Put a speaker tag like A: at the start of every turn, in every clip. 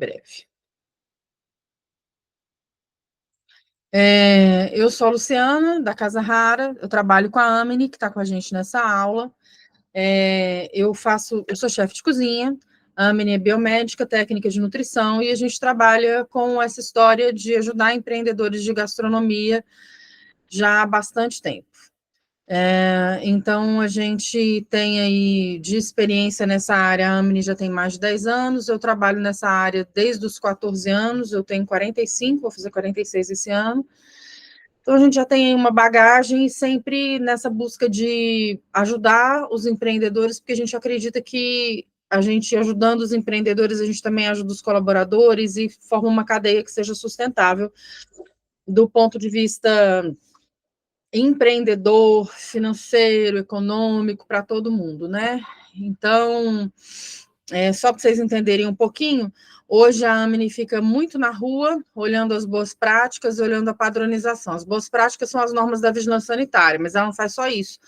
A: Breve. Eu sou a Luciana, da Casa Rara, eu trabalho com a Amine, que está com a gente nessa aula. Eu sou chefe de cozinha, a Amine é biomédica, técnica de nutrição, e a gente trabalha com essa história de ajudar empreendedores de gastronomia já há bastante tempo. Então, a gente tem aí de experiência nessa área, a Amine já tem mais de 10 anos, eu trabalho nessa área desde os 14 anos, eu tenho 45, vou fazer 46 esse ano. Então, a gente já tem uma bagagem sempre nessa busca de ajudar os empreendedores, porque a gente acredita que a gente ajudando os empreendedores, a gente também ajuda os colaboradores e forma uma cadeia que seja sustentável do ponto de vista empreendedor, financeiro, econômico, para todo mundo, né? Então, só para vocês entenderem um pouquinho, hoje a Amine fica muito na rua, olhando as boas práticas, olhando a padronização. As boas práticas são as normas da vigilância sanitária, mas ela não faz só isso.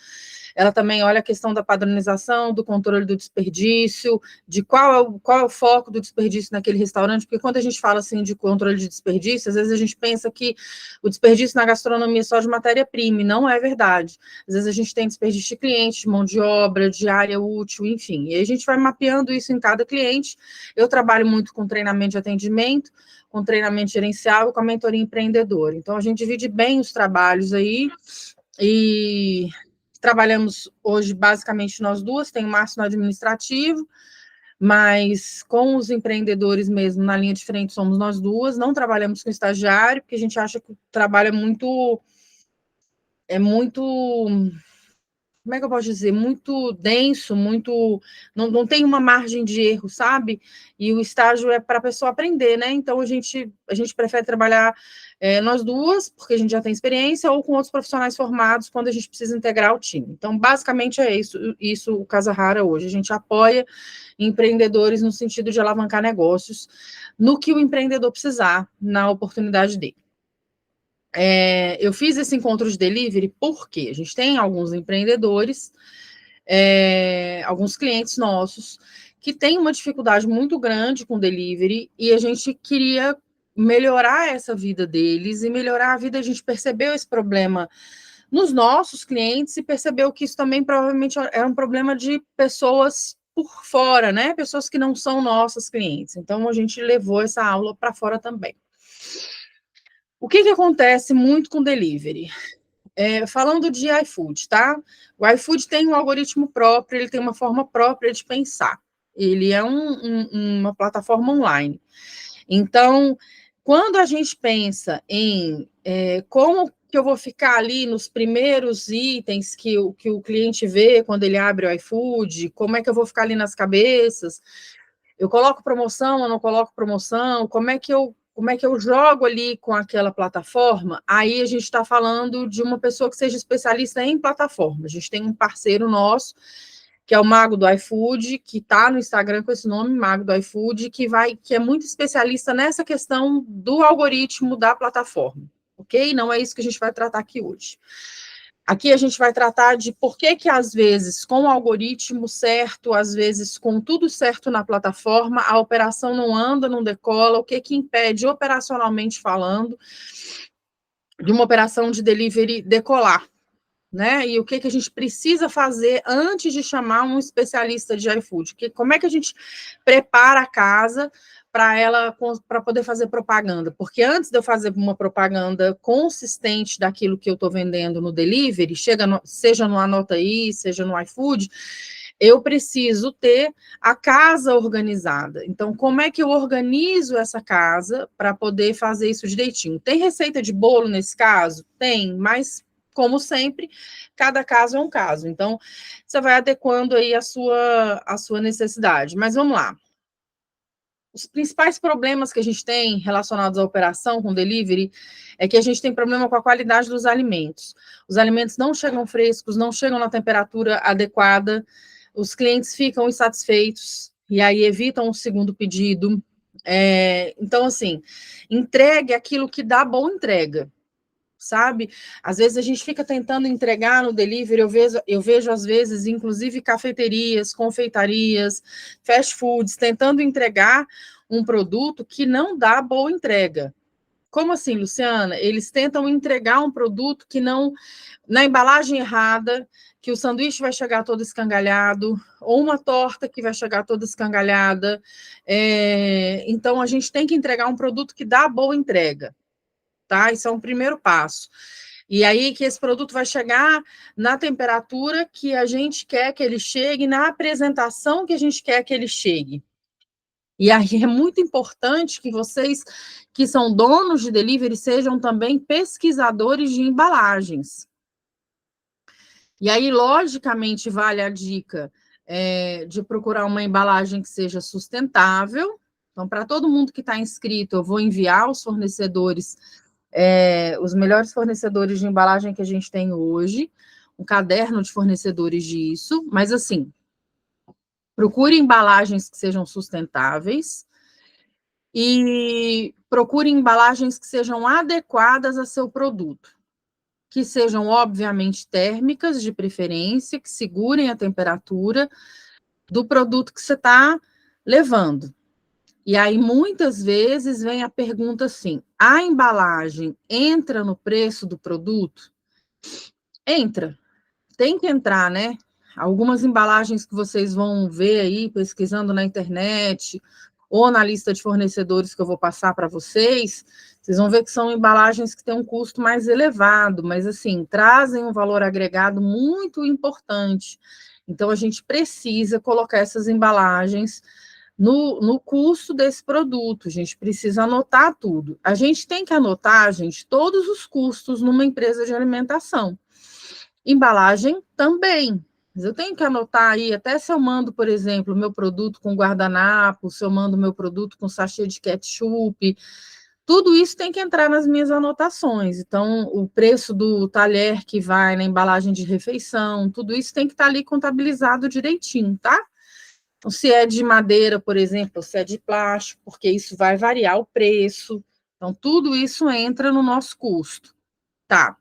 A: Ela também olha a questão da padronização, do controle do desperdício, de qual é o foco do desperdício naquele restaurante, porque quando a gente fala assim de controle de desperdício, às vezes a gente pensa que o desperdício na gastronomia é só de matéria-prima, e não é verdade. Às vezes a gente tem desperdício de cliente, de mão de obra, de área útil, enfim, e a gente vai mapeando isso em cada cliente. Eu trabalho muito com treinamento de atendimento, com treinamento gerencial e com a mentoria empreendedora. Então, a gente divide bem os trabalhos aí, e trabalhamos hoje, basicamente, nós duas, tem o Márcio no administrativo, mas com os empreendedores mesmo, na linha de frente, somos nós duas, não trabalhamos com estagiário, porque a gente acha que o trabalho é muito, como é que eu posso dizer, muito denso, não tem uma margem de erro, sabe? E o estágio é para a pessoa aprender, né? Então, a gente prefere trabalhar nós duas, porque a gente já tem experiência, ou com outros profissionais formados, quando a gente precisa integrar o time. Então, basicamente é isso o Casa Rara hoje. A gente apoia empreendedores no sentido de alavancar negócios, no que o empreendedor precisar, na oportunidade dele. Eu fiz esse encontro de delivery porque a gente tem alguns empreendedores, alguns clientes nossos, que têm uma dificuldade muito grande com delivery, e a gente queria melhorar essa vida deles, e melhorar a vida, a gente percebeu esse problema nos nossos clientes, e percebeu que isso também provavelmente era um problema de pessoas por fora, né? Pessoas que não são nossas clientes. Então, a gente levou essa aula para fora também. O que acontece muito com delivery? Falando de iFood, tá? O iFood tem um algoritmo próprio, ele tem uma forma própria de pensar. Ele é uma plataforma online. Então, quando a gente pensa em como que eu vou ficar ali nos primeiros itens que o cliente vê quando ele abre o iFood, como é que eu vou ficar ali nas cabeças, eu coloco promoção, eu não coloco promoção, como é que eu jogo ali com aquela plataforma, aí a gente está falando de uma pessoa que seja especialista em plataforma. A gente tem um parceiro nosso, que é o Mago do iFood, que está no Instagram com esse nome, Mago do iFood, que é muito especialista nessa questão do algoritmo da plataforma, ok? Não é isso que a gente vai tratar aqui hoje. Aqui a gente vai tratar de por que às vezes, com o algoritmo certo, às vezes com tudo certo na plataforma, a operação não anda, não decola, o que impede, operacionalmente falando, de uma operação de delivery decolar, né? E o que a gente precisa fazer antes de chamar um especialista de iFood? Como é que a gente prepara a casa para poder fazer propaganda? Porque antes de eu fazer uma propaganda consistente daquilo que eu estou vendendo no delivery, seja no Anota Aí, seja no iFood, eu preciso ter a casa organizada. Então, como é que eu organizo essa casa para poder fazer isso direitinho? Tem receita de bolo nesse caso? Tem, mas como sempre, cada caso é um caso. Então, você vai adequando aí a sua necessidade. Mas vamos lá. Os principais problemas que a gente tem relacionados à operação com delivery é que a gente tem problema com a qualidade dos alimentos. Os alimentos não chegam frescos, não chegam na temperatura adequada, os clientes ficam insatisfeitos e aí evitam um segundo pedido. Então, assim, entregue aquilo que dá boa entrega, sabe? Às vezes a gente fica tentando entregar no delivery, eu vejo às vezes, inclusive cafeterias, confeitarias, fast foods, tentando entregar um produto que não dá boa entrega. Como assim, Luciana? Eles tentam entregar um produto que não, na embalagem errada, que o sanduíche vai chegar todo escangalhado, ou uma torta que vai chegar toda escangalhada. Então, a gente tem que entregar um produto que dá boa entrega, tá? Isso é um primeiro passo. E aí que esse produto vai chegar na temperatura que a gente quer que ele chegue, na apresentação que a gente quer que ele chegue. E aí é muito importante que vocês, que são donos de delivery, sejam também pesquisadores de embalagens. E aí, logicamente, vale a dica de procurar uma embalagem que seja sustentável. Então, para todo mundo que está inscrito, eu vou enviar os fornecedores, os melhores fornecedores de embalagem que a gente tem hoje, um caderno de fornecedores disso, mas assim, procure embalagens que sejam sustentáveis, e procure embalagens que sejam adequadas a seu produto, que sejam, obviamente, térmicas, de preferência, que segurem a temperatura do produto que você está levando. E aí, muitas vezes, vem a pergunta assim, a embalagem entra no preço do produto? Entra, tem que entrar, né? Algumas embalagens que vocês vão ver aí, pesquisando na internet, ou na lista de fornecedores que eu vou passar para vocês, vocês vão ver que são embalagens que têm um custo mais elevado, mas, assim, trazem um valor agregado muito importante. Então, a gente precisa colocar essas embalagens no custo desse produto, a gente precisa anotar tudo. A gente tem que anotar, gente, todos os custos numa empresa de alimentação. Embalagem também. Mas eu tenho que anotar aí, até se eu mando, por exemplo, o meu produto com guardanapo, se eu mando o meu produto com sachê de ketchup, tudo isso tem que entrar nas minhas anotações. Então, o preço do talher que vai na embalagem de refeição, tudo isso tem que estar ali contabilizado direitinho, tá? Então, se é de madeira, por exemplo, ou se é de plástico, porque isso vai variar o preço. Então, tudo isso entra no nosso custo. Tá.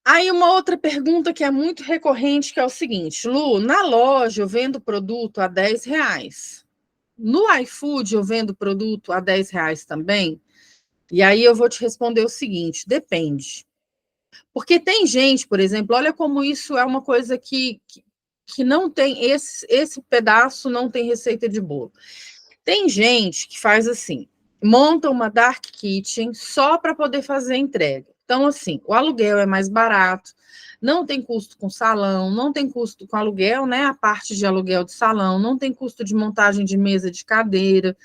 A: Aí uma outra pergunta que é muito recorrente, que é o seguinte, Lu, na loja eu vendo produto a R$10. No iFood eu vendo produto a R$10 também? E aí eu vou te responder o seguinte, depende. Porque tem gente, por exemplo, olha como isso é uma coisa que não tem, esse pedaço não tem receita de bolo. Tem gente que faz assim, monta uma dark kitchen só para poder fazer a entrega. Então, assim, o aluguel é mais barato, não tem custo com salão, não tem custo com aluguel, né? A parte de aluguel de salão, não tem custo de montagem de mesa de cadeira,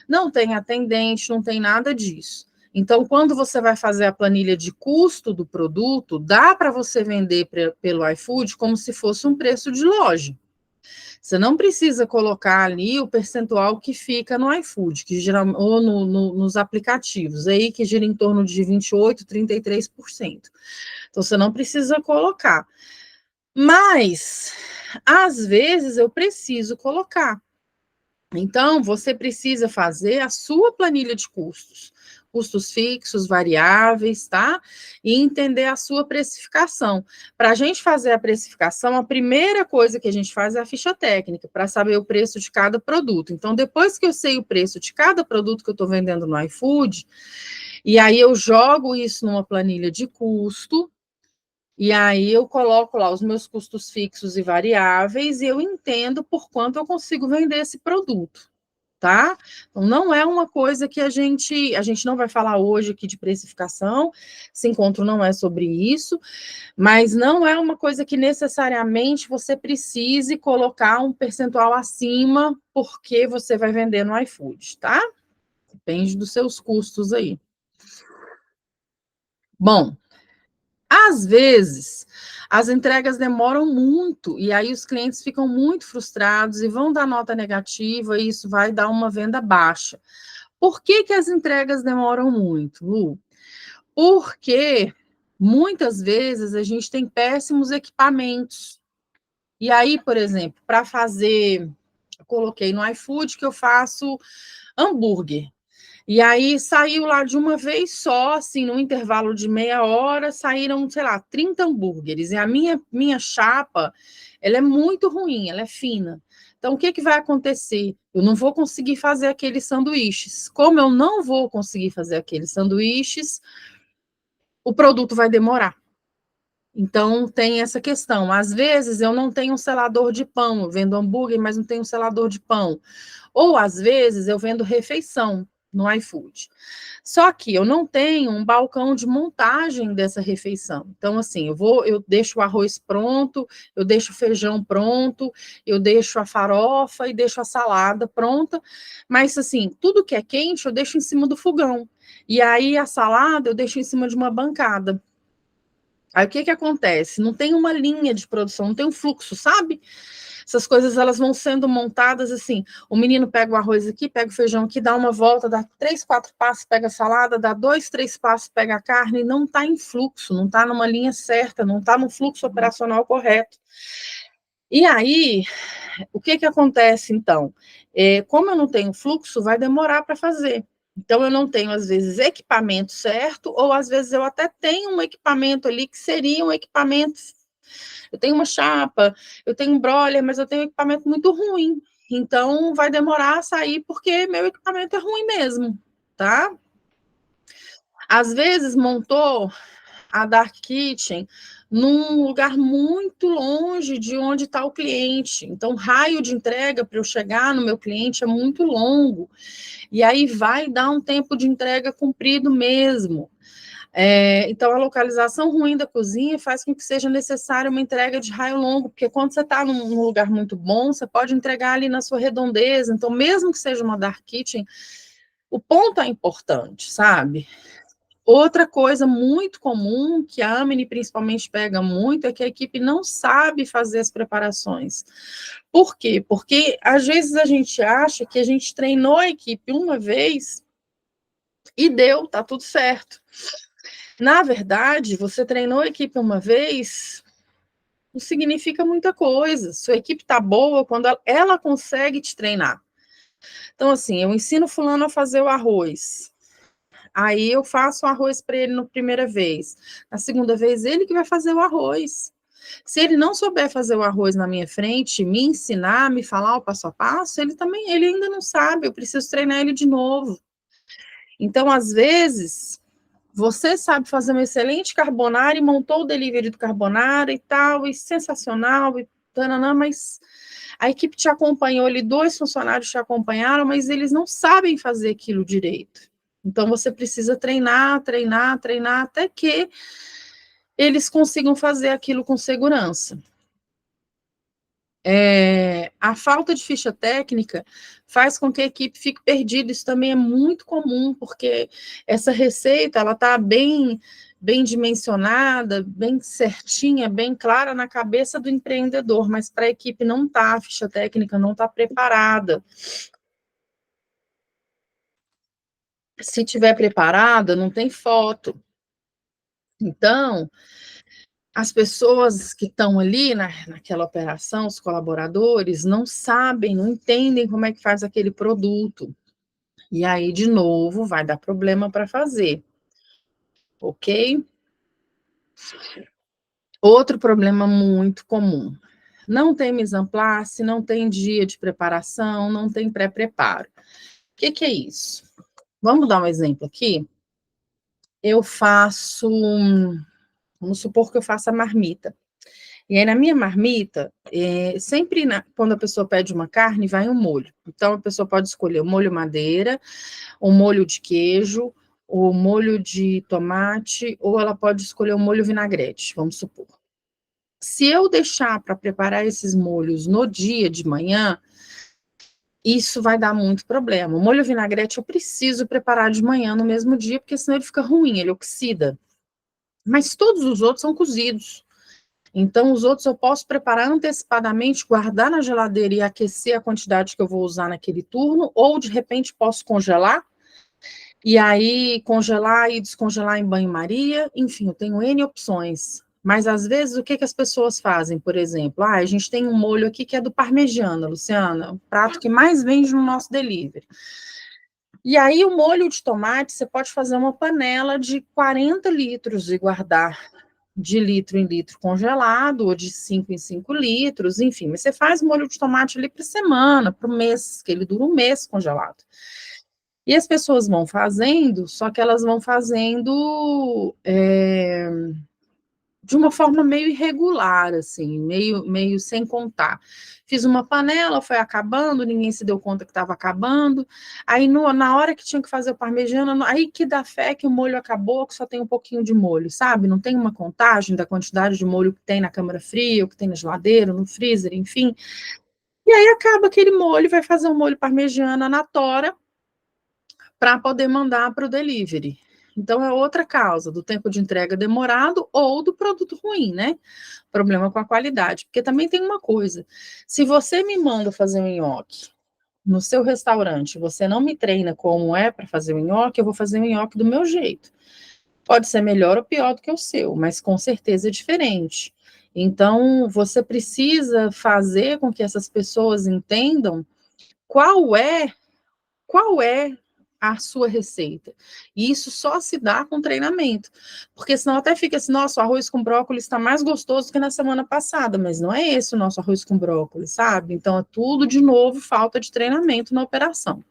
A: não tem atendente, não tem nada disso. Então, quando você vai fazer a planilha de custo do produto, dá para você vender pelo iFood como se fosse um preço de loja. Você não precisa colocar ali o percentual que fica no iFood, que gira, ou nos aplicativos, aí que gira em torno de 28%, 33%. Então, você não precisa colocar. Mas, às vezes, eu preciso colocar. Então, você precisa fazer a sua planilha de custos, custos fixos, variáveis, tá? E entender a sua precificação. Para a gente fazer a precificação, a primeira coisa que a gente faz é a ficha técnica, para saber o preço de cada produto. Então, depois que eu sei o preço de cada produto que eu estou vendendo no iFood, e aí eu jogo isso numa planilha de custo, e aí eu coloco lá os meus custos fixos e variáveis, e eu entendo por quanto eu consigo vender esse produto. Tá? Então, não é uma coisa que a gente não vai falar hoje aqui de precificação, esse encontro não é sobre isso, mas não é uma coisa que necessariamente você precise colocar um percentual acima porque você vai vender no iFood, tá? Depende dos seus custos aí. Bom, às vezes, as entregas demoram muito, e aí os clientes ficam muito frustrados e vão dar nota negativa, e isso vai dar uma venda baixa. Por que as entregas demoram muito, Lu? Porque muitas vezes a gente tem péssimos equipamentos. E aí, por exemplo, para fazer, eu coloquei no iFood que eu faço hambúrguer. E aí saiu lá de uma vez só, assim, no intervalo de meia hora, saíram, sei lá, 30 hambúrgueres. E a minha chapa, ela é muito ruim, ela é fina. Então, o que, que vai acontecer? Eu não vou conseguir fazer aqueles sanduíches. Como eu não vou conseguir fazer aqueles sanduíches, o produto vai demorar. Então, tem essa questão. Às vezes, eu não tenho um selador de pão, eu vendo hambúrguer, mas não tenho um selador de pão. Ou, às vezes, eu vendo refeição no iFood. Só que eu não tenho um balcão de montagem dessa refeição. Então, assim, eu deixo o arroz pronto, eu deixo o feijão pronto, eu deixo a farofa e deixo a salada pronta. Mas, assim, tudo que é quente eu deixo em cima do fogão. E aí, a salada eu deixo em cima de uma bancada. Aí o que que acontece? Não tem uma linha de produção, não tem um fluxo, sabe? Essas coisas elas vão sendo montadas assim. O menino pega o arroz aqui, pega o feijão aqui, dá uma volta, dá 3, 4 passos, pega a salada, dá 2, 3 passos, pega a carne, e não está em fluxo, não está numa linha certa, não está no fluxo operacional correto. E aí, o que que acontece então? Como eu não tenho fluxo, vai demorar para fazer. Então, eu não tenho, às vezes, equipamento certo, ou às vezes eu até tenho um equipamento ali que seria um equipamento. Eu tenho uma chapa, eu tenho um broiler, mas eu tenho um equipamento muito ruim. Então, vai demorar a sair porque meu equipamento é ruim mesmo, tá? Às vezes, montou a Dark Kitchen num lugar muito longe de onde está o cliente. Então, o raio de entrega para eu chegar no meu cliente é muito longo. E aí vai dar um tempo de entrega comprido mesmo. Então, a localização ruim da cozinha faz com que seja necessária uma entrega de raio longo, porque quando você está num lugar muito bom, você pode entregar ali na sua redondeza. Então, mesmo que seja uma dark kitchen, o ponto é importante, sabe? Outra coisa muito comum, que a Amini principalmente pega muito, é que a equipe não sabe fazer as preparações. Por quê? Porque às vezes a gente acha que a gente treinou a equipe uma vez e deu, tá tudo certo. Na verdade, você treinou a equipe uma vez, não significa muita coisa. Sua equipe tá boa quando ela consegue te treinar. Então, assim, eu ensino fulano a fazer o arroz. Aí eu faço o arroz para ele na primeira vez. Na segunda vez, ele que vai fazer o arroz. Se ele não souber fazer o arroz na minha frente, me ensinar, me falar o passo a passo, ele ainda não sabe, eu preciso treinar ele de novo. Então, às vezes, você sabe fazer um excelente carbonara e montou o delivery do carbonara e tal, e sensacional, e tananã, mas a equipe te acompanhou ali, 2 funcionários te acompanharam, mas eles não sabem fazer aquilo direito. Então, você precisa treinar, treinar, treinar, até que eles consigam fazer aquilo com segurança. A falta de ficha técnica faz com que a equipe fique perdida. Isso também é muito comum, porque essa receita ela está bem dimensionada, bem certinha, bem clara na cabeça do empreendedor, mas para a equipe não está, a ficha técnica não está preparada. Se tiver preparada, não tem foto. Então, as pessoas que estão ali naquela operação, os colaboradores, não sabem, não entendem como é que faz aquele produto. E aí, de novo, vai dar problema para fazer. Ok? Outro problema muito comum. Não tem mise en place, não tem dia de preparação, não tem pré-preparo. O que é isso? Vamos dar um exemplo aqui? Eu faço, vamos supor que eu faça a marmita. E aí, na minha marmita, sempre quando a pessoa pede uma carne, vai um molho. Então, a pessoa pode escolher o molho madeira, o molho de queijo, o molho de tomate, ou ela pode escolher o molho vinagrete, vamos supor. Se eu deixar para preparar esses molhos no dia de manhã, isso vai dar muito problema. O molho vinagrete eu preciso preparar de manhã no mesmo dia, porque senão ele fica ruim, ele oxida. Mas todos os outros são cozidos. Então, os outros eu posso preparar antecipadamente, guardar na geladeira e aquecer a quantidade que eu vou usar naquele turno, ou de repente posso congelar, e aí congelar e descongelar em banho-maria, enfim, eu tenho N opções. Mas às vezes o que as pessoas fazem, por exemplo? A gente tem um molho aqui que é do parmegiana, Luciana, o prato que mais vende no nosso delivery. E aí o molho de tomate, você pode fazer uma panela de 40 litros e guardar. de litro em litro congelado, ou de 5 em 5 litros, enfim, mas você faz molho de tomate ali para semana, para o mês, que ele dura um mês congelado. E as pessoas vão fazendo, só que elas vão fazendo de uma forma meio irregular, assim, meio sem contar. Fiz uma panela, foi acabando, ninguém se deu conta que estava acabando. Aí, na hora que tinha que fazer o parmegiana, aí que dá fé que o molho acabou, que só tem um pouquinho de molho, sabe? Não tem uma contagem da quantidade de molho que tem na câmara fria, o que tem na geladeira, no freezer, enfim. E aí acaba aquele molho, vai fazer um molho parmegiana na tora para poder mandar para o delivery. Então, é outra causa do tempo de entrega demorado ou do produto ruim, né? Problema com a qualidade. Porque também tem uma coisa: se você me manda fazer um nhoque no seu restaurante, você não me treina como é para fazer o nhoque, eu vou fazer o nhoque do meu jeito. Pode ser melhor ou pior do que o seu, mas com certeza é diferente. Então, você precisa fazer com que essas pessoas entendam qual é a sua receita. E isso só se dá com treinamento. Porque senão até fica assim, nossa, o arroz com brócolis está mais gostoso que na semana passada, mas não é esse o nosso arroz com brócolis, sabe? Então é tudo, de novo, falta de treinamento na operação.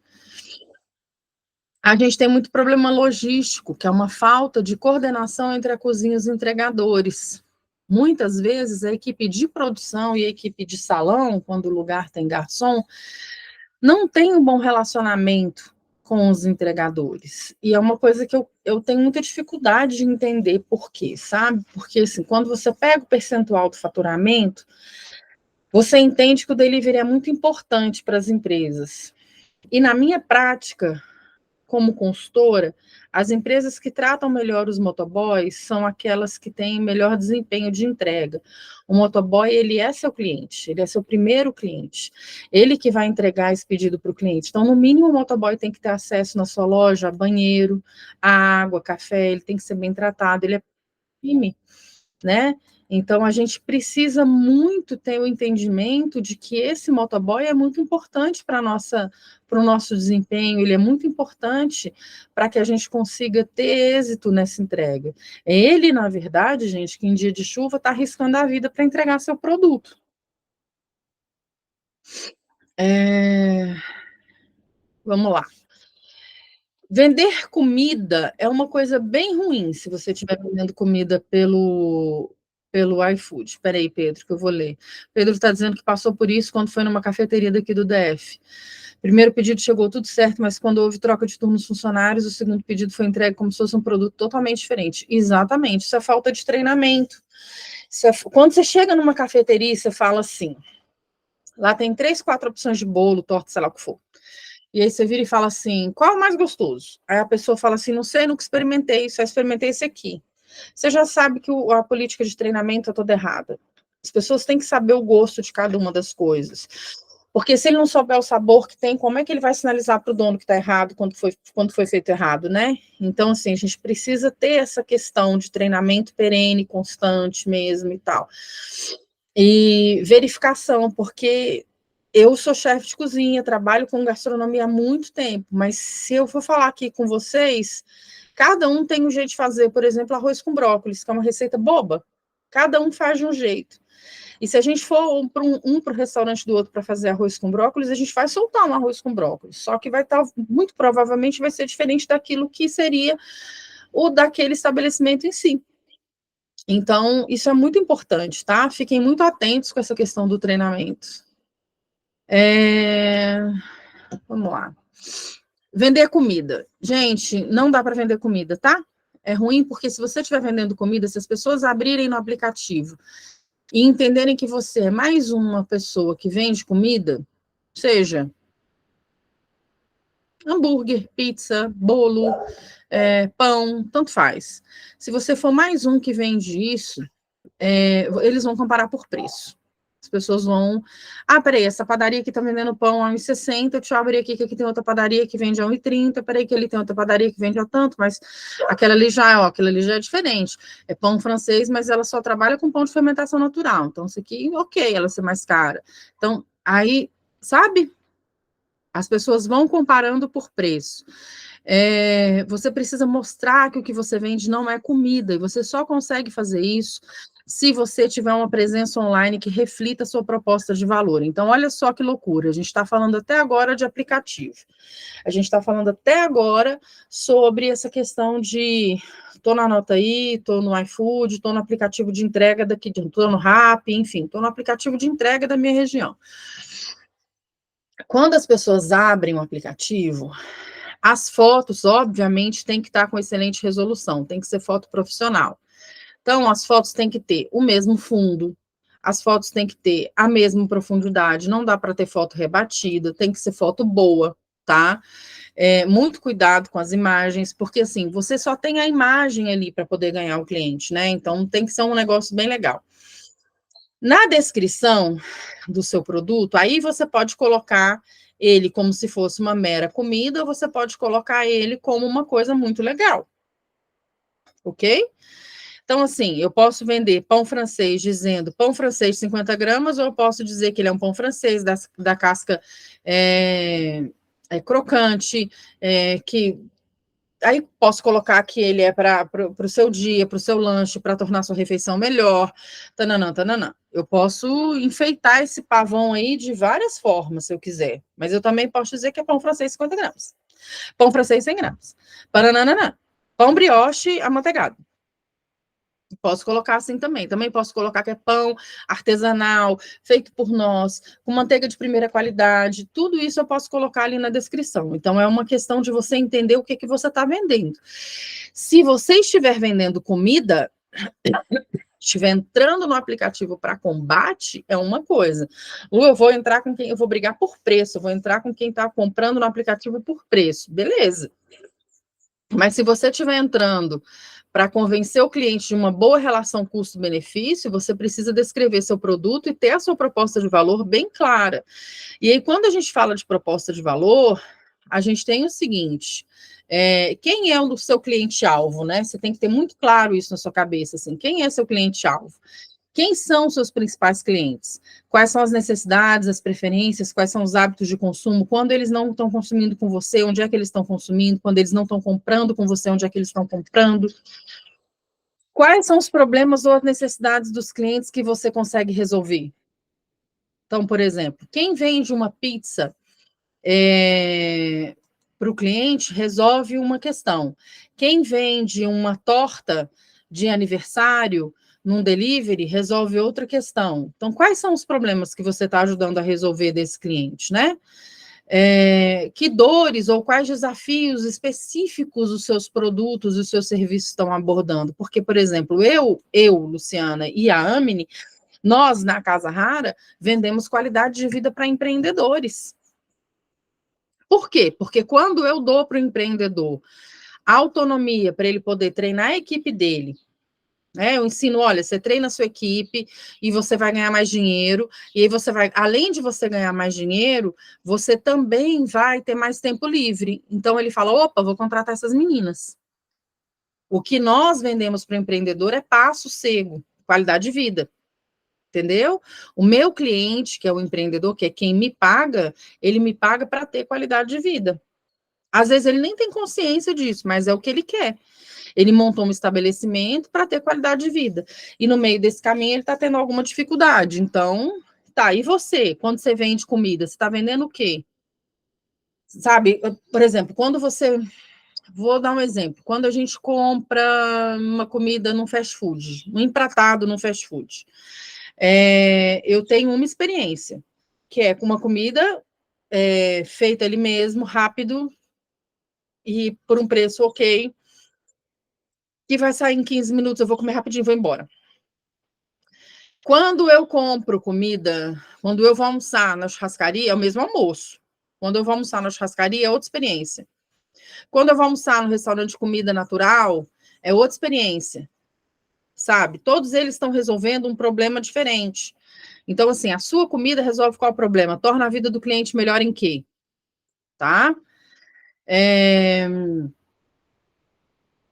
A: A gente tem muito problema logístico, que é uma falta de coordenação entre a cozinha e os entregadores. Muitas vezes a equipe de produção e a equipe de salão, quando o lugar tem garçom, não tem um bom relacionamento com os entregadores. E é uma coisa que eu tenho muita dificuldade de entender por quê, sabe? Porque, assim, quando você pega o percentual do faturamento, você entende que o delivery é muito importante para as empresas. E na minha prática, como consultora, as empresas que tratam melhor os motoboys são aquelas que têm melhor desempenho de entrega. O motoboy, ele é seu cliente, ele é seu primeiro cliente. Ele que vai entregar esse pedido para o cliente. Então, no mínimo, o motoboy tem que ter acesso na sua loja a banheiro, a água, café, ele tem que ser bem tratado, ele é PIME, né? Então, a gente precisa muito ter o entendimento de que esse motoboy é muito importante para o nosso desempenho, ele é muito importante para que a gente consiga ter êxito nessa entrega. Ele, na verdade, gente, que em dia de chuva está arriscando a vida para entregar seu produto. Vamos lá. Vender comida é uma coisa bem ruim se você estiver vendendo comida pelo iFood. Espera aí, Pedro, que eu vou ler. Pedro está dizendo que passou por isso quando foi numa cafeteria daqui do DF. Primeiro pedido chegou tudo certo, mas quando houve troca de turnos funcionários, o segundo pedido foi entregue como se fosse um produto totalmente diferente. Exatamente, isso é falta de treinamento. Quando você chega numa cafeteria e você fala assim, lá tem 3, 4 opções de bolo, torta, sei lá o que for. E aí você vira e fala assim, qual é o mais gostoso? Aí a pessoa fala assim, não sei, nunca experimentei, só experimentei esse aqui. Você já sabe que a política de treinamento é toda errada. As pessoas têm que saber o gosto de cada uma das coisas. Porque se ele não souber o sabor que tem, como é que ele vai sinalizar para o dono que está errado quando foi feito errado, né? Então, assim, a gente precisa ter essa questão de treinamento perene, constante mesmo e tal. E verificação, porque eu sou chefe de cozinha, trabalho com gastronomia há muito tempo, mas se eu for falar aqui com vocês, cada um tem um jeito de fazer, por exemplo, arroz com brócolis, que é uma receita boba. Cada um faz de um jeito. E se a gente for para um para o restaurante do outro para fazer arroz com brócolis, a gente vai soltar um arroz com brócolis, só que vai estar, muito provavelmente, vai ser diferente daquilo que seria o daquele estabelecimento em si. Então, isso é muito importante, tá? Fiquem muito atentos com essa questão do treinamento. Vamos lá. Vender comida. Gente, não dá para vender comida, tá? É ruim porque se você estiver vendendo comida, se as pessoas abrirem no aplicativo e entenderem que você é mais uma pessoa que vende comida, seja hambúrguer, pizza, bolo, pão, tanto faz. Se você for mais um que vende isso, eles vão comparar por preço. As pessoas vão... peraí, essa padaria aqui tá vendendo pão a 1,60, deixa eu abrir aqui, que aqui tem outra padaria que vende a 1,30, peraí que ali tem outra padaria que vende a tanto, mas aquela ali já é diferente. É pão francês, mas ela só trabalha com pão de fermentação natural. Então, isso aqui, ok, ela ser mais cara. Então, aí, sabe? As pessoas vão comparando por preço. Você precisa mostrar que o que você vende não é comida, e você só consegue fazer isso se você tiver uma presença online que reflita a sua proposta de valor. Então, olha só que loucura, a gente está falando até agora de aplicativo, a gente está falando até agora sobre essa questão de estou na Nota aí, estou no iFood, estou no aplicativo de entrega daqui, estou no Rappi, enfim, estou no aplicativo de entrega da minha região. Quando as pessoas abrem o aplicativo, as fotos, obviamente, têm que estar com excelente resolução, tem que ser foto profissional. Então, as fotos têm que ter o mesmo fundo, as fotos têm que ter a mesma profundidade, não dá para ter foto rebatida, tem que ser foto boa, tá? Muito cuidado com as imagens, porque assim, você só tem a imagem ali para poder ganhar o cliente, né? Então, tem que ser um negócio bem legal. Na descrição do seu produto, aí você pode colocar ele como se fosse uma mera comida, ou você pode colocar ele como uma coisa muito legal, ok? Então, assim, eu posso vender pão francês dizendo pão francês 50 gramas, ou eu posso dizer que ele é um pão francês da casca crocante, que aí posso colocar que ele é para o seu dia, para o seu lanche, para tornar sua refeição melhor, tananã, tananã. Eu posso enfeitar esse pavão aí de várias formas, se eu quiser, mas eu também posso dizer que é pão francês 50 gramas, pão francês 100 gramas, bananana, pão brioche amanteigado. Posso colocar assim também. Também posso colocar que é pão artesanal, feito por nós, com manteiga de primeira qualidade. Tudo isso eu posso colocar ali na descrição. Então, é uma questão de você entender o que, que você está vendendo. Se você estiver vendendo comida, estiver entrando no aplicativo para combate, é uma coisa. Eu vou entrar com quem eu vou brigar por preço, eu vou entrar com quem está comprando no aplicativo por preço. Beleza. Mas se você estiver entrando para convencer o cliente de uma boa relação custo-benefício, você precisa descrever seu produto e ter a sua proposta de valor bem clara. E aí, quando a gente fala de proposta de valor, a gente tem o seguinte: quem é o seu cliente-alvo, né? Você tem que ter muito claro isso na sua cabeça, assim, quem é seu cliente-alvo? Quem são os seus principais clientes? Quais são as necessidades, as preferências, quais são os hábitos de consumo? Quando eles não estão consumindo com você, onde é que eles estão consumindo? Quando eles não estão comprando com você, onde é que eles estão comprando? Quais são os problemas ou as necessidades dos clientes que você consegue resolver? Então, por exemplo, quem vende uma pizza para o cliente resolve uma questão. Quem vende uma torta de aniversário num delivery resolve outra questão. Então, quais são os problemas que você está ajudando a resolver desse cliente, né? Que dores ou quais desafios específicos os seus produtos e os seus serviços estão abordando? Porque, por exemplo, Luciana, e a Amine, nós, na Casa Rara, vendemos qualidade de vida para empreendedores. Por quê? Porque quando eu dou para o empreendedor autonomia para ele poder treinar a equipe dele, né? Eu ensino, olha, você treina a sua equipe e você vai ganhar mais dinheiro, e aí você vai, além de você ganhar mais dinheiro, você também vai ter mais tempo livre. Então ele fala, opa, vou contratar essas meninas. O que nós vendemos para o empreendedor é passo cego, qualidade de vida. Entendeu? O meu cliente, que é o empreendedor, que é quem me paga, ele me paga para ter qualidade de vida. Às vezes ele nem tem consciência disso, mas é o que ele quer. Ele montou um estabelecimento para ter qualidade de vida. E no meio desse caminho ele está tendo alguma dificuldade. Então, tá, e você? Quando você vende comida, você está vendendo o quê? Sabe, por exemplo, quando você. Vou dar um exemplo. Quando a gente compra uma comida num fast food, um empratado num fast food, eu tenho uma experiência, que é com uma comida feita ali mesmo, rápido, e por um preço ok, que vai sair em 15 minutos, eu vou comer rapidinho e vou embora. Quando eu compro comida, quando eu vou almoçar na churrascaria, é o mesmo almoço. Quando eu vou almoçar na churrascaria, é outra experiência. Quando eu vou almoçar no restaurante de comida natural, é outra experiência, sabe? Todos eles estão resolvendo um problema diferente. Então, assim, a sua comida resolve qual problema? Torna a vida do cliente melhor em quê? Tá?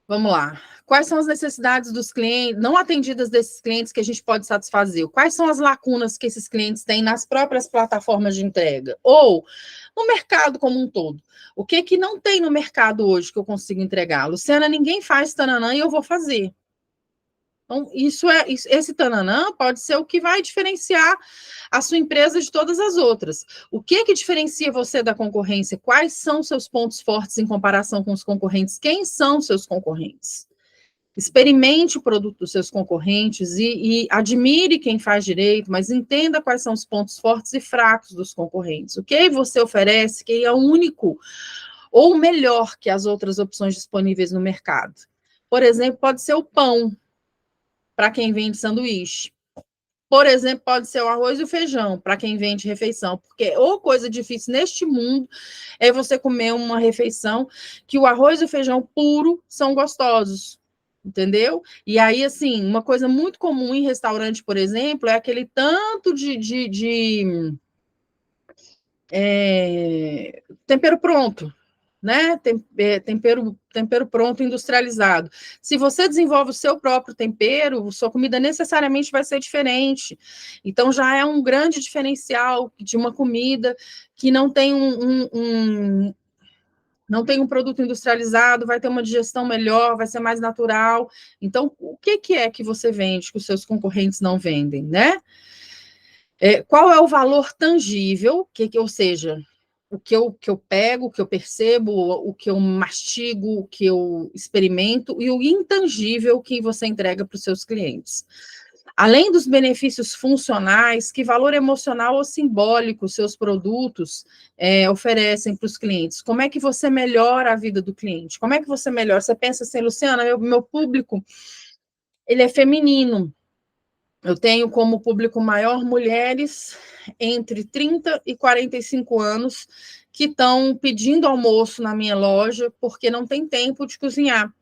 A: Vamos lá. Quais são as necessidades dos clientes, não atendidas desses clientes que a gente pode satisfazer? Quais são as lacunas que esses clientes têm nas próprias plataformas de entrega? Ou no mercado como um todo? O que que não tem no mercado hoje que eu consigo entregar? Luciana, ninguém faz tananã e eu vou fazer. Então, esse tananã pode ser o que vai diferenciar a sua empresa de todas as outras. O que que diferencia você da concorrência? Quais são seus pontos fortes em comparação com os concorrentes? Quem são seus concorrentes? Experimente o produto dos seus concorrentes e admire quem faz direito, mas entenda quais são os pontos fortes e fracos dos concorrentes. O que você oferece, que é único ou melhor que as outras opções disponíveis no mercado. Por exemplo, pode ser o pão, para quem vende sanduíche. Por exemplo, pode ser o arroz e o feijão, para quem vende refeição, porque ou coisa difícil neste mundo é você comer uma refeição que o arroz e o feijão puro são gostosos, entendeu? E aí, assim, uma coisa muito comum em restaurante, por exemplo, é aquele tanto de tempero pronto, né? Tempero pronto, industrializado. Se você desenvolve o seu próprio tempero, sua comida necessariamente vai ser diferente. Então, já é um grande diferencial de uma comida que não tem não tem um produto industrializado, vai ter uma digestão melhor, vai ser mais natural. Então, o que é que você vende que os seus concorrentes não vendem, né? Qual é o valor tangível, ou seja, que eu pego, o que eu percebo, o que eu mastigo, o que eu experimento, e o intangível que você entrega para os seus clientes. Além dos benefícios funcionais, que valor emocional ou simbólico seus produtos oferecem para os clientes? Como é que você melhora a vida do cliente? Como é que você melhora? Você pensa assim, Luciana, meu público, ele é feminino. Eu tenho como público maior mulheres entre 30 e 45 anos que estão pedindo almoço na minha loja porque não tem tempo de cozinhar.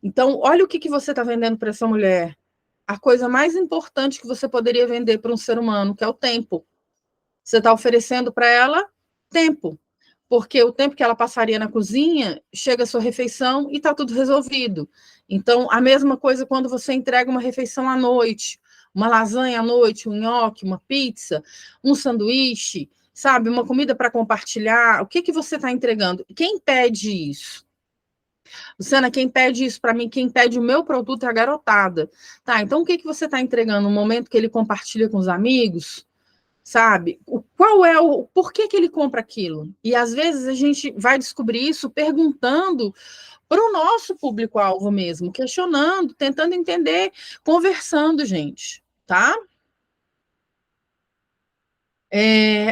A: Então, olha o que você está vendendo para essa mulher. A coisa mais importante que você poderia vender para um ser humano, que é o tempo. Você está oferecendo para ela tempo, porque o tempo que ela passaria na cozinha, chega a sua refeição e está tudo resolvido. Então, a mesma coisa quando você entrega uma refeição à noite, uma lasanha à noite, um nhoque, uma pizza, um sanduíche, sabe, uma comida para compartilhar. O que você está entregando? Quem pede isso? Luciana, quem pede isso para mim, quem pede o meu produto é a garotada. Tá, então o que você está entregando no momento que ele compartilha com os amigos? Sabe? Qual é o por que ele compra aquilo? E às vezes a gente vai descobrir isso perguntando para o nosso público-alvo mesmo, questionando, tentando entender, conversando, gente, tá?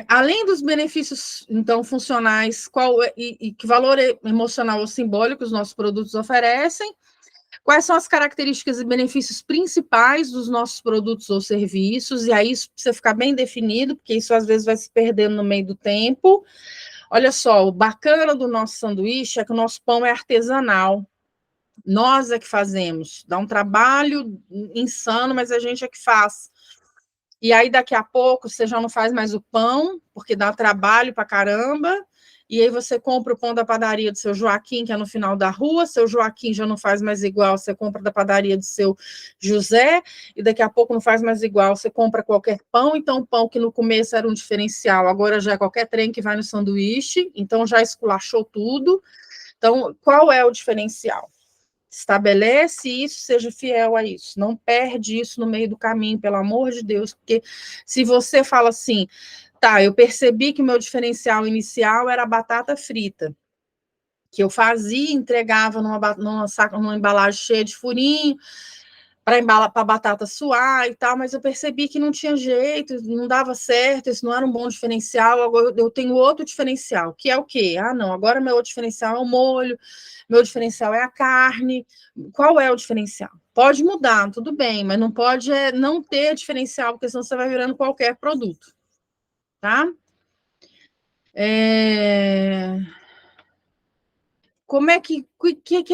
A: Além dos benefícios, então, funcionais, e que valor emocional ou simbólico os nossos produtos oferecem? Quais são as características e benefícios principais dos nossos produtos ou serviços? E aí isso precisa ficar bem definido, porque isso às vezes vai se perdendo no meio do tempo. Olha só, o bacana do nosso sanduíche é que o nosso pão é artesanal. Nós é que fazemos. Dá um trabalho insano, mas a gente é que faz. E aí, daqui a pouco, você já não faz mais o pão, porque dá trabalho para caramba. E aí você compra o pão da padaria do seu Joaquim, que é no final da rua, seu Joaquim já não faz mais igual, você compra da padaria do seu José, e daqui a pouco não faz mais igual, você compra qualquer pão, então o pão que no começo era um diferencial, agora já é qualquer trem que vai no sanduíche, então já esculachou tudo. Então, qual é o diferencial? Estabelece isso, seja fiel a isso. Não perde isso no meio do caminho, pelo amor de Deus, porque se você fala assim, tá, eu percebi que o meu diferencial inicial era a batata frita, que eu fazia, entregava numa embalagem cheia de furinho, para embalar para a batata suar e tal, mas eu percebi que não tinha jeito, não dava certo, isso não era um bom diferencial, agora eu tenho outro diferencial, que é o quê? Ah, não, agora meu outro diferencial é o molho, meu diferencial é a carne. Qual é o diferencial? Pode mudar, tudo bem, mas não pode não ter diferencial, porque senão você vai virando qualquer produto, tá? como é que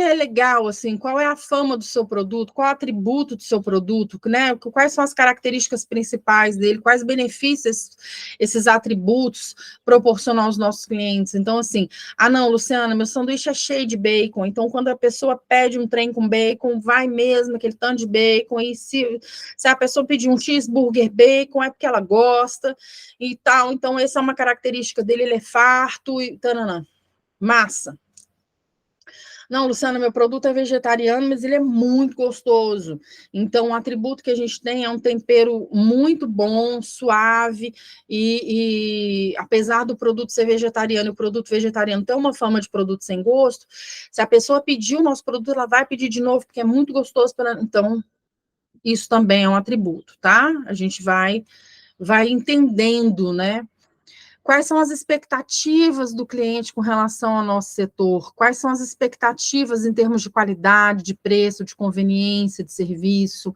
A: é legal, assim, qual é a fama do seu produto, qual é o atributo do seu produto, né? Quais são as características principais dele, quais benefícios esses atributos proporcionam aos nossos clientes. Então, assim, não, Luciana, meu sanduíche é cheio de bacon, então quando a pessoa pede um trem com bacon, vai mesmo aquele tanto de bacon, e se a pessoa pedir um cheeseburger bacon, é porque ela gosta e tal, então essa é uma característica dele, ele é farto e tananã. Massa. Não, Luciana, meu produto é vegetariano, mas ele é muito gostoso. Então, o atributo que a gente tem é um tempero muito bom, suave, e apesar do produto ser vegetariano, o produto vegetariano tem uma fama de produto sem gosto, se a pessoa pedir o nosso produto, ela vai pedir de novo, porque é muito gostoso. Então, isso também é um atributo, tá? A gente vai entendendo, né? Quais são as expectativas do cliente com relação ao nosso setor? Quais são as expectativas em termos de qualidade, de preço, de conveniência, de serviço?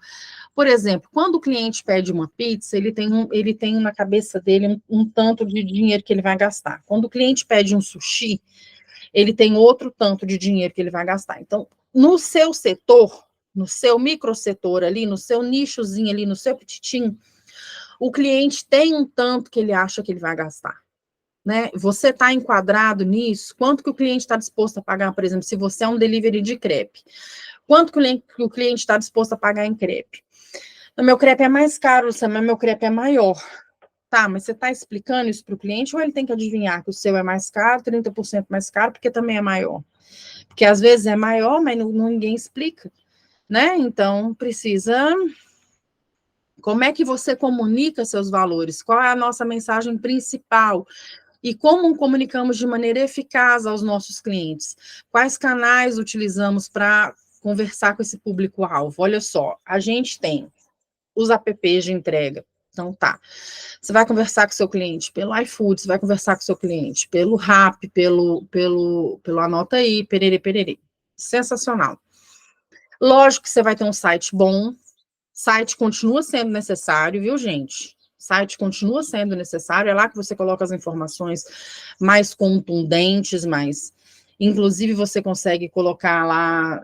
A: Por exemplo, quando o cliente pede uma pizza, ele tem na cabeça dele um tanto de dinheiro que ele vai gastar. Quando o cliente pede um sushi, ele tem outro tanto de dinheiro que ele vai gastar. Então, no seu setor, no seu microsetor ali, no seu nichozinho ali, no seu petitinho, o cliente tem um tanto que ele acha que ele vai gastar, né? Você está enquadrado nisso? Quanto que o cliente está disposto a pagar, por exemplo, se você é um delivery de crepe? Quanto que o cliente está disposto a pagar em crepe? O meu crepe é mais caro, mas meu crepe é maior. Tá, mas você está explicando isso para o cliente ou ele tem que adivinhar que o seu é mais caro, 30% mais caro, porque também é maior? Porque às vezes é maior, mas ninguém explica, né? Então, precisa... Como é que você comunica seus valores? Qual é a nossa mensagem principal? E como comunicamos de maneira eficaz aos nossos clientes? Quais canais utilizamos para conversar com esse público-alvo? Olha só, a gente tem os apps de entrega. Então, tá. Você vai conversar com o seu cliente pelo iFood, você vai conversar com o seu cliente pelo Rappi, pelo Anota Aí, perere, perere. Sensacional. Lógico que você vai ter um site bom. Site continua sendo necessário, viu, gente? Site continua sendo necessário, é lá que você coloca as informações mais contundentes, inclusive você consegue colocar lá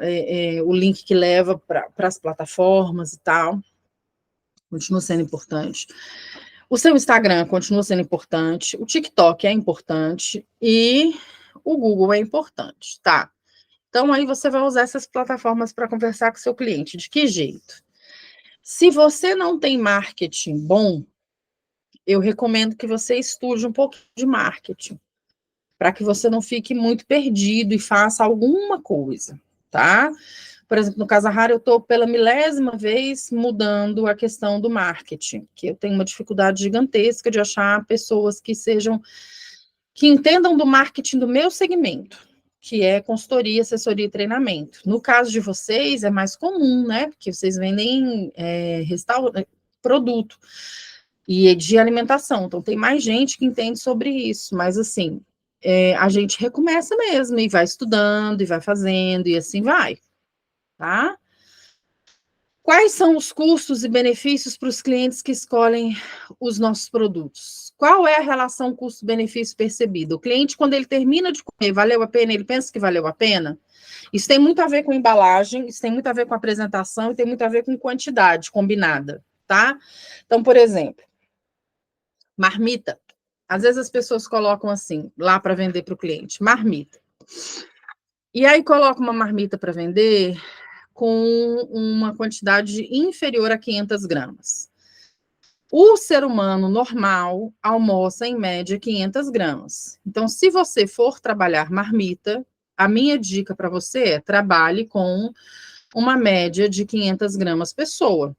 A: o link que leva para as plataformas e tal. Continua sendo importante. O seu Instagram continua sendo importante, o TikTok é importante e o Google é importante, tá? Então, aí você vai usar essas plataformas para conversar com o seu cliente. De que jeito? Se você não tem marketing bom, eu recomendo que você estude um pouco de marketing, para que você não fique muito perdido e faça alguma coisa, tá? Por exemplo, no Casa Rara, eu estou pela milésima vez mudando a questão do marketing, que eu tenho uma dificuldade gigantesca de achar pessoas que entendam do marketing do meu segmento, que é consultoria, assessoria e treinamento. No caso de vocês, é mais comum, né? Porque vocês vendem produto e de alimentação. Então, tem mais gente que entende sobre isso. Mas, assim, a gente recomeça mesmo e vai estudando e vai fazendo e assim vai, tá? Quais são os custos e benefícios para os clientes que escolhem os nossos produtos? Qual é a relação custo-benefício percebida? O cliente, quando ele termina de comer, valeu a pena? Ele pensa que valeu a pena? Isso tem muito a ver com embalagem, isso tem muito a ver com apresentação e tem muito a ver com quantidade combinada, tá? Então, por exemplo, marmita. Às vezes as pessoas colocam assim, lá para vender para o cliente, marmita. E aí coloca uma marmita para vender com uma quantidade inferior a 500 gramas. O ser humano normal almoça, em média, 500 gramas. Então, se você for trabalhar marmita, a minha dica para você é trabalhe com uma média de 500 gramas pessoa.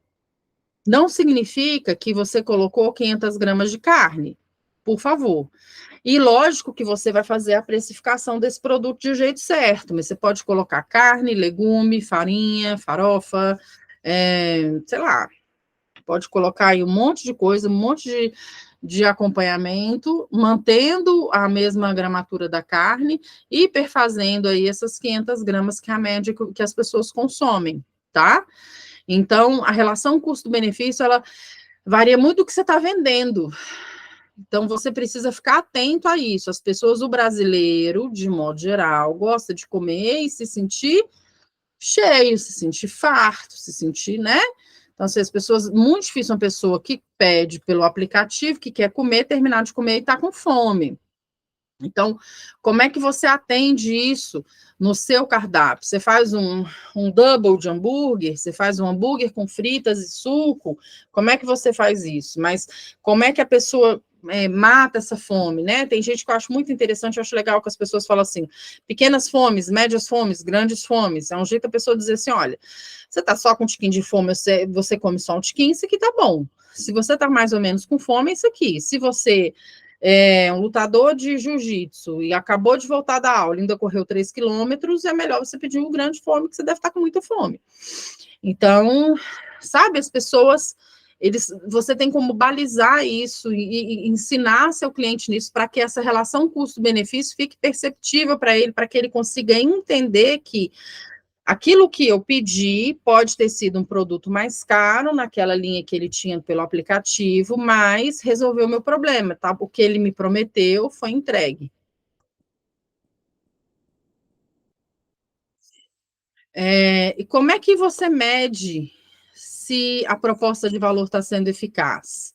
A: Não significa que você colocou 500 gramas de carne, por favor. E lógico que você vai fazer a precificação desse produto de um jeito certo, mas você pode colocar carne, legume, farinha, farofa, sei lá, pode colocar aí um monte de coisa, um monte de acompanhamento, mantendo a mesma gramatura da carne e perfazendo aí essas 500 gramas, que é a média que as pessoas consomem, tá? Então, a relação custo-benefício, ela varia muito do que você está vendendo. Então, você precisa ficar atento a isso. As pessoas, o brasileiro, de modo geral, gosta de comer e se sentir cheio, se sentir farto, se sentir, né? Então, assim, as pessoas, muito difícil uma pessoa que pede pelo aplicativo, que quer comer, terminar de comer e está com fome. Então, como é que você atende isso no seu cardápio? Você faz um double de hambúrguer? Você faz um hambúrguer com fritas e suco? Como é que você faz isso? Mas como é que a pessoa mata essa fome, né? Tem gente que eu acho muito interessante, eu acho legal que as pessoas falam assim, pequenas fomes, médias fomes, grandes fomes. É um jeito a pessoa dizer assim, olha, você tá só com um tiquinho de fome, você come só um tiquinho, isso aqui tá bom. Se você tá mais ou menos com fome, é isso aqui. Se você um lutador de jiu-jitsu e acabou de voltar da aula, ainda correu 3 quilômetros, é melhor você pedir um grande fome, que você deve estar com muita fome. Então, sabe, as pessoas, você tem como balizar isso e ensinar seu cliente nisso para que essa relação custo-benefício fique perceptível para que ele consiga entender que aquilo que eu pedi pode ter sido um produto mais caro naquela linha que ele tinha pelo aplicativo, mas resolveu o meu problema, tá? O que ele me prometeu foi entregue. E como é que você mede se a proposta de valor está sendo eficaz?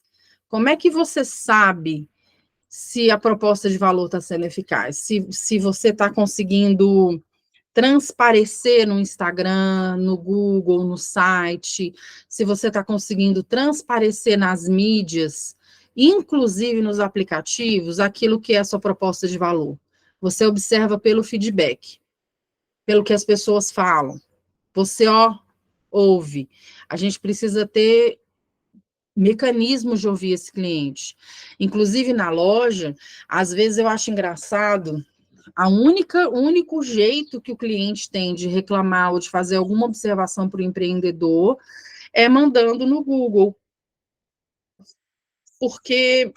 A: Como é que você sabe se a proposta de valor está sendo eficaz? Se você está conseguindo transparecer no Instagram, no Google, no site, se você está conseguindo transparecer nas mídias, inclusive nos aplicativos, aquilo que é a sua proposta de valor. Você observa pelo feedback, pelo que as pessoas falam. Você, ouve. A gente precisa ter mecanismos de ouvir esse cliente. Inclusive na loja, às vezes eu acho engraçado o único jeito que o cliente tem de reclamar ou de fazer alguma observação para o empreendedor é mandando no Google, porque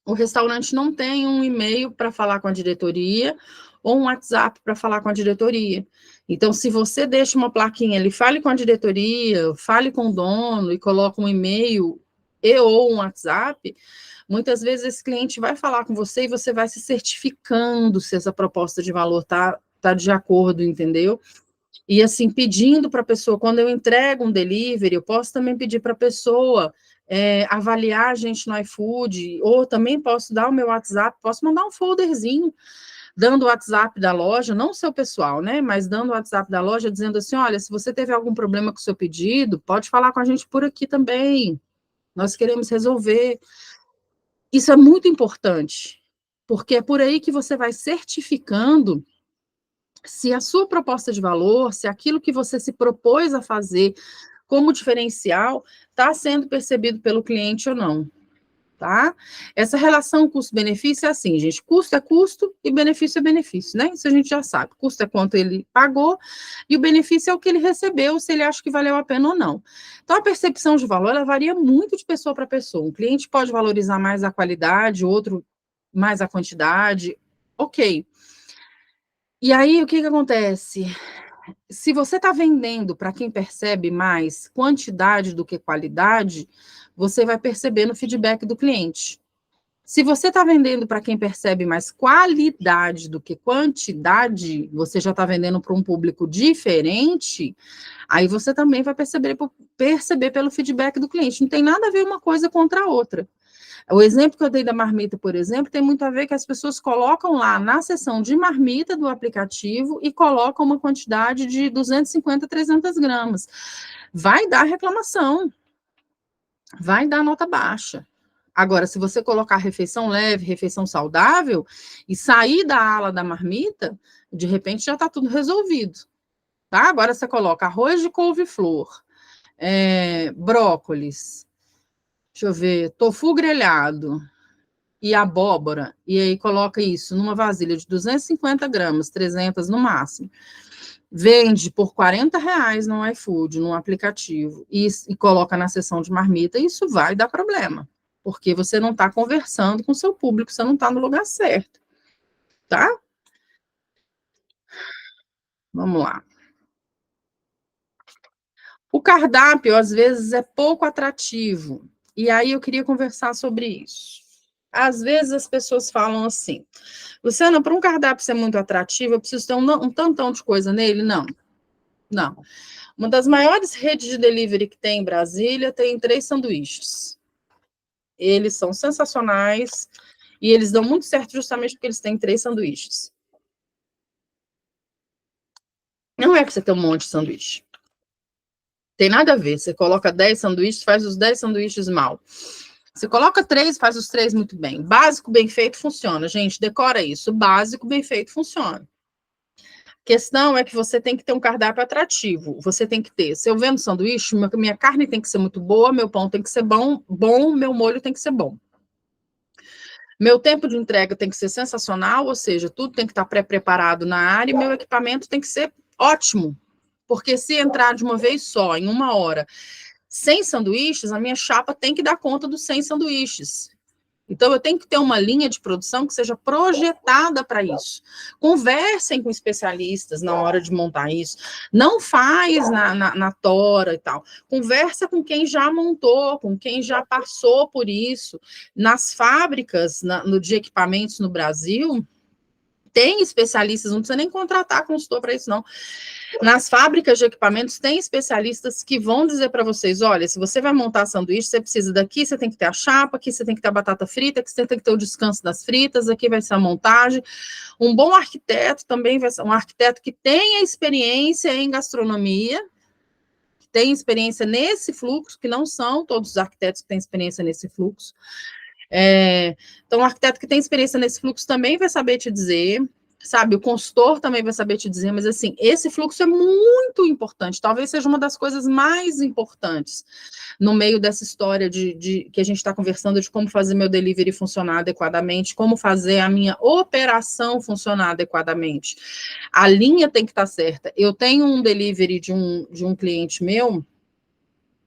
A: o restaurante não tem um e-mail para falar com a diretoria ou um WhatsApp para falar com a diretoria. Então, se você deixa uma plaquinha ali, fale com a diretoria, fale com o dono e coloca um e-mail e ou um WhatsApp, muitas vezes esse cliente vai falar com você e você vai se certificando se essa proposta de valor tá de acordo, entendeu? E assim, pedindo para a pessoa, quando eu entrego um delivery, eu posso também pedir para a pessoa avaliar a gente no iFood, ou também posso dar o meu WhatsApp, posso mandar um folderzinho dando o WhatsApp da loja, não o seu pessoal, né? Mas dando o WhatsApp da loja, dizendo assim: olha, se você teve algum problema com o seu pedido, pode falar com a gente por aqui também. Nós queremos resolver. Isso é muito importante, porque é por aí que você vai certificando se a sua proposta de valor, se aquilo que você se propôs a fazer como diferencial está sendo percebido pelo cliente ou não, tá? Essa relação custo-benefício é assim, gente, custo é custo e benefício é benefício, né? Isso a gente já sabe. Custo é quanto ele pagou e o benefício é o que ele recebeu, se ele acha que valeu a pena ou não. Então, a percepção de valor, ela varia muito de pessoa para pessoa. Um cliente pode valorizar mais a qualidade, outro mais a quantidade, ok. E aí, o que que acontece? Se você está vendendo para quem percebe mais quantidade do que qualidade, você vai perceber no feedback do cliente. Se você está vendendo para quem percebe mais qualidade do que quantidade, você já está vendendo para um público diferente, aí você também vai perceber pelo feedback do cliente. Não tem nada a ver uma coisa contra a outra. O exemplo que eu dei da marmita, por exemplo, tem muito a ver que as pessoas colocam lá na seção de marmita do aplicativo e colocam uma quantidade de 250, 300 gramas. Vai dar reclamação, vai dar nota baixa. Agora, se você colocar refeição leve, refeição saudável, e sair da ala da marmita, de repente já está tudo resolvido. Tá? Agora você coloca arroz de couve-flor, brócolis, deixa eu ver, tofu grelhado, e abóbora, e aí coloca isso numa vasilha de 250 gramas, 300 no máximo, vende por R$ 40 no iFood, no aplicativo, e coloca na seção de marmita, isso vai dar problema, porque você não está conversando com o seu público, você não está no lugar certo, tá? Vamos lá. O cardápio, às vezes, é pouco atrativo. E aí eu queria conversar sobre isso. Às vezes as pessoas falam assim, Luciana, para um cardápio ser muito atrativo, eu preciso ter um tantão de coisa nele? Não, não. Uma das maiores redes de delivery que tem em Brasília tem 3 sanduíches. Eles são sensacionais e eles dão muito certo justamente porque eles têm 3 sanduíches. Não é que você tem um monte de sanduíche. Tem nada a ver. Você coloca 10 sanduíches, faz os 10 sanduíches mal. Você coloca 3, faz os 3 muito bem. Básico bem feito funciona. Gente, decora isso. Básico bem feito funciona. A questão é que você tem que ter um cardápio atrativo. Você tem que ter. Se eu vendo sanduíche, minha carne tem que ser muito boa, meu pão tem que ser bom, meu molho tem que ser bom. Meu tempo de entrega tem que ser sensacional, ou seja, tudo tem que estar pré-preparado na área e meu equipamento tem que ser ótimo. Porque se entrar de uma vez só, em 1 hora, 100 sanduíches, a minha chapa tem que dar conta dos 100 sanduíches. Então, eu tenho que ter uma linha de produção que seja projetada para isso. Conversem com especialistas na hora de montar isso. Não faz na tora e tal. Conversa com quem já montou, com quem já passou por isso. Nas fábricas de equipamentos no Brasil, tem especialistas, não precisa nem contratar consultor para isso, não. Nas fábricas de equipamentos, tem especialistas que vão dizer para vocês, olha, se você vai montar sanduíche, você precisa daqui, você tem que ter a chapa, aqui você tem que ter a batata frita, aqui você tem que ter o descanso das fritas, aqui vai ser a montagem. Um bom arquiteto também vai ser um arquiteto que tenha experiência em gastronomia, que tenha experiência nesse fluxo, que não são todos os arquitetos que têm experiência nesse fluxo. Então, um arquiteto que tem experiência nesse fluxo também vai saber te dizer, sabe? O consultor também vai saber te dizer, mas assim, esse fluxo é muito importante, talvez seja uma das coisas mais importantes no meio dessa história de que a gente está conversando de como fazer meu delivery funcionar adequadamente, como fazer a minha operação funcionar adequadamente. A linha tem que estar certa. Eu tenho um delivery de um cliente meu,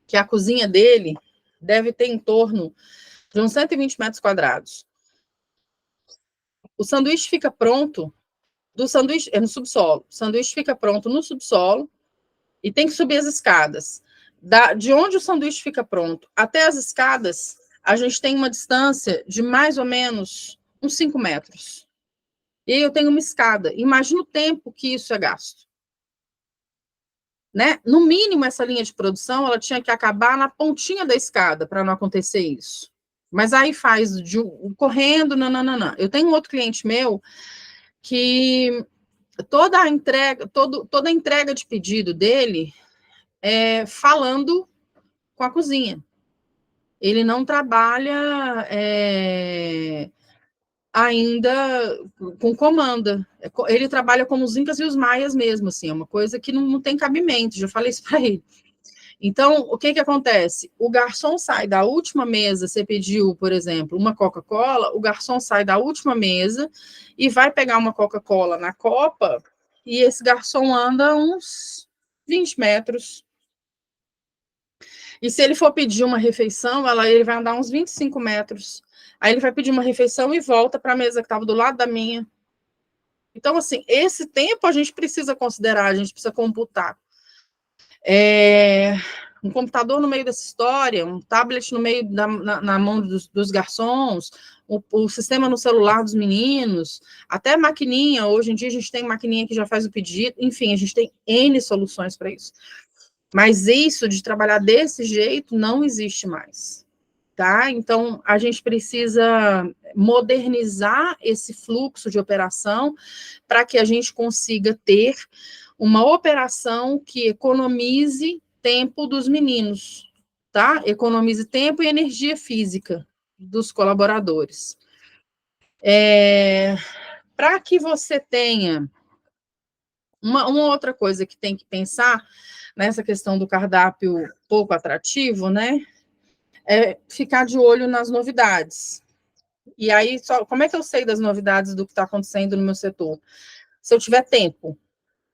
A: que a cozinha dele deve ter em torno de uns 120 metros quadrados. O sanduíche fica pronto, do sanduíche é no subsolo. O sanduíche fica pronto no subsolo e tem que subir as escadas. De onde o sanduíche fica pronto até as escadas, a gente tem uma distância de mais ou menos uns 5 metros. E aí eu tenho uma escada. Imagina o tempo que isso é gasto. Né? No mínimo, essa linha de produção ela tinha que acabar na pontinha da escada para não acontecer isso. Mas aí faz correndo, não. Eu tenho um outro cliente meu que toda a entrega de pedido dele é falando com a cozinha. Ele não trabalha ainda com comanda. Ele trabalha como os incas e os maias mesmo, assim, é uma coisa que não tem cabimento, já falei isso para ele. Então, o que acontece? O garçom sai da última mesa, você pediu, por exemplo, uma Coca-Cola, o garçom sai da última mesa e vai pegar uma Coca-Cola na copa, e esse garçom anda uns 20 metros. E se ele for pedir uma refeição, ele vai andar uns 25 metros. Aí ele vai pedir uma refeição e volta para a mesa que estava do lado da minha. Então, assim, esse tempo a gente precisa considerar, a gente precisa computar. Um computador no meio dessa história, um tablet no meio na mão dos garçons, o sistema no celular dos meninos, até maquininha, hoje em dia a gente tem maquininha que já faz o pedido, enfim, a gente tem N soluções para isso. Mas isso de trabalhar desse jeito não existe mais, tá? Então, a gente precisa modernizar esse fluxo de operação para que a gente consiga ter uma operação que economize tempo dos meninos, tá? Economize tempo e energia física dos colaboradores. Para que você tenha uma outra coisa que tem que pensar nessa questão do cardápio pouco atrativo, né? É ficar de olho nas novidades. E aí, como é que eu sei das novidades do que está acontecendo no meu setor? Se eu tiver tempo,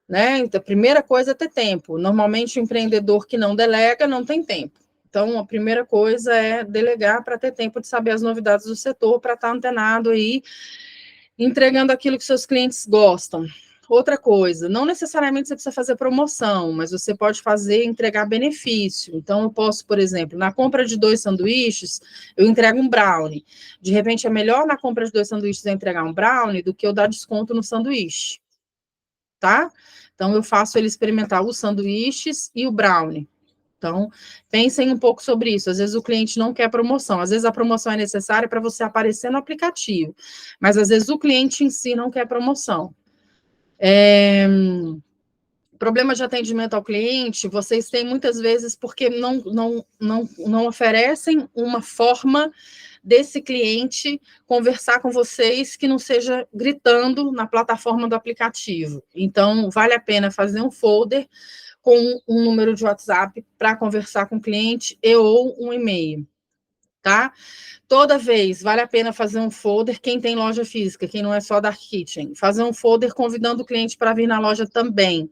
A: né? Então, a primeira coisa é ter tempo. Normalmente, o empreendedor que não delega não tem tempo. Então, a primeira coisa é delegar para ter tempo de saber as novidades do setor, para estar antenado aí, entregando aquilo que seus clientes gostam. Outra coisa, não necessariamente você precisa fazer promoção, mas você pode fazer entregar benefício. Então, eu posso, por exemplo, na compra de 2 sanduíches, eu entrego um brownie. De repente, é melhor na compra de 2 sanduíches eu entregar um brownie do que eu dar desconto no sanduíche, tá? Então, eu faço ele experimentar os sanduíches e o brownie. Então, pensem um pouco sobre isso. Às vezes o cliente não quer promoção, às vezes a promoção é necessária para você aparecer no aplicativo, mas às vezes o cliente em si não quer promoção. Problema de atendimento ao cliente, vocês têm muitas vezes porque não oferecem uma forma desse cliente conversar com vocês que não seja gritando na plataforma do aplicativo. Então, vale a pena fazer um folder com um número de WhatsApp para conversar com o cliente e ou um e-mail, tá? Toda vez vale a pena fazer um folder, quem tem loja física, quem não é só Dark Kitchen, fazer um folder convidando o cliente para vir na loja também.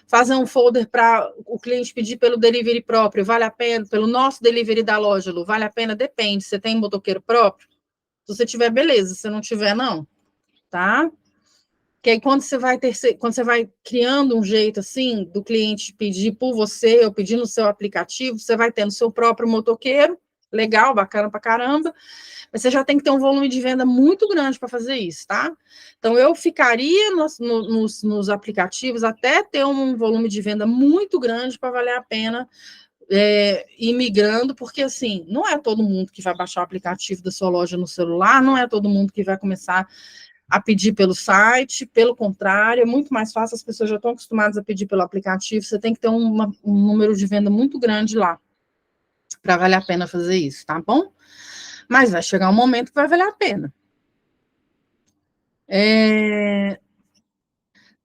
A: Fazer um folder para o cliente pedir pelo delivery próprio, vale a pena? Pelo nosso delivery da loja, Lu, vale a pena? Depende. Você tem motoqueiro próprio? Se você tiver, beleza. Se não tiver, não. Tá? Que aí quando você vai criando um jeito assim do cliente pedir por você ou pedir no seu aplicativo, você vai tendo seu próprio motoqueiro, legal, bacana pra caramba, mas você já tem que ter um volume de venda muito grande para fazer isso, tá? Então, eu ficaria nos aplicativos até ter um volume de venda muito grande para valer a pena ir migrando, porque, assim, não é todo mundo que vai baixar o aplicativo da sua loja no celular, não é todo mundo que vai começar a pedir pelo site, pelo contrário, é muito mais fácil, as pessoas já estão acostumadas a pedir pelo aplicativo, você tem que ter um número de venda muito grande lá, para valer a pena fazer isso, tá bom? Mas vai chegar um momento que vai valer a pena.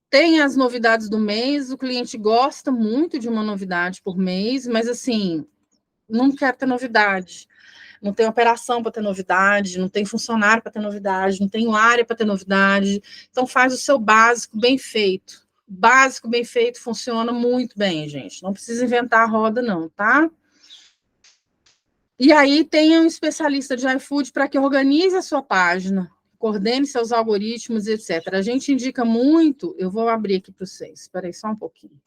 A: Tem as novidades do mês, o cliente gosta muito de uma novidade por mês, mas assim, não quer ter novidade. Não tem operação para ter novidade, não tem funcionário para ter novidade, não tem área para ter novidade. Então faz o seu básico bem feito. O básico bem feito funciona muito bem, gente. Não precisa inventar a roda, não, tá? E aí tem um especialista de iFood para que organize a sua página, coordene seus algoritmos, etc. A gente indica muito, eu vou abrir aqui para vocês, espera aí só um pouquinho.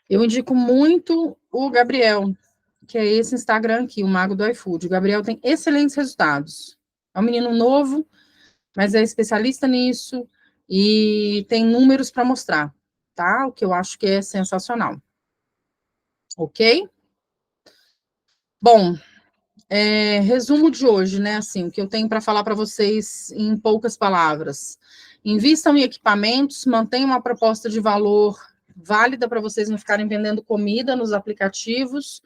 A: Eu indico muito o Gabriel, que é esse Instagram aqui, o Mago do iFood. O Gabriel tem excelentes resultados. É um menino novo, mas é especialista nisso e tem números para mostrar, tá? O que eu acho que é sensacional. Ok? Bom, resumo de hoje, né? Assim, o que eu tenho para falar para vocês em poucas palavras. Invistam em equipamentos, mantenham uma proposta de valor válida para vocês não ficarem vendendo comida nos aplicativos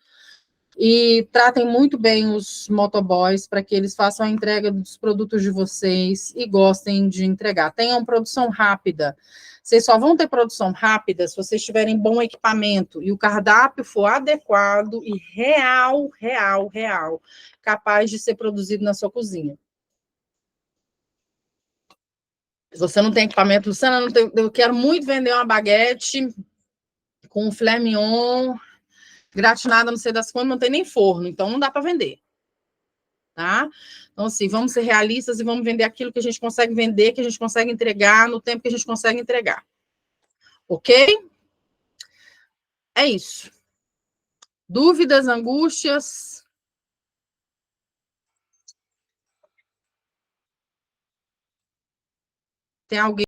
A: e tratem muito bem os motoboys para que eles façam a entrega dos produtos de vocês e gostem de entregar. Tenham produção rápida. Vocês só vão ter produção rápida se vocês tiverem bom equipamento e o cardápio for adequado e real, capaz de ser produzido na sua cozinha. Se você não tem equipamento, Luciana, eu quero muito vender uma baguete com filé mignon, gratinada, não sei das quantas, não tem nem forno, então não dá para vender. Tá? Então, assim, vamos ser realistas e vamos vender aquilo que a gente consegue vender, que a gente consegue entregar no tempo que a gente consegue entregar. Ok? É isso. Dúvidas, angústias? Tem alguém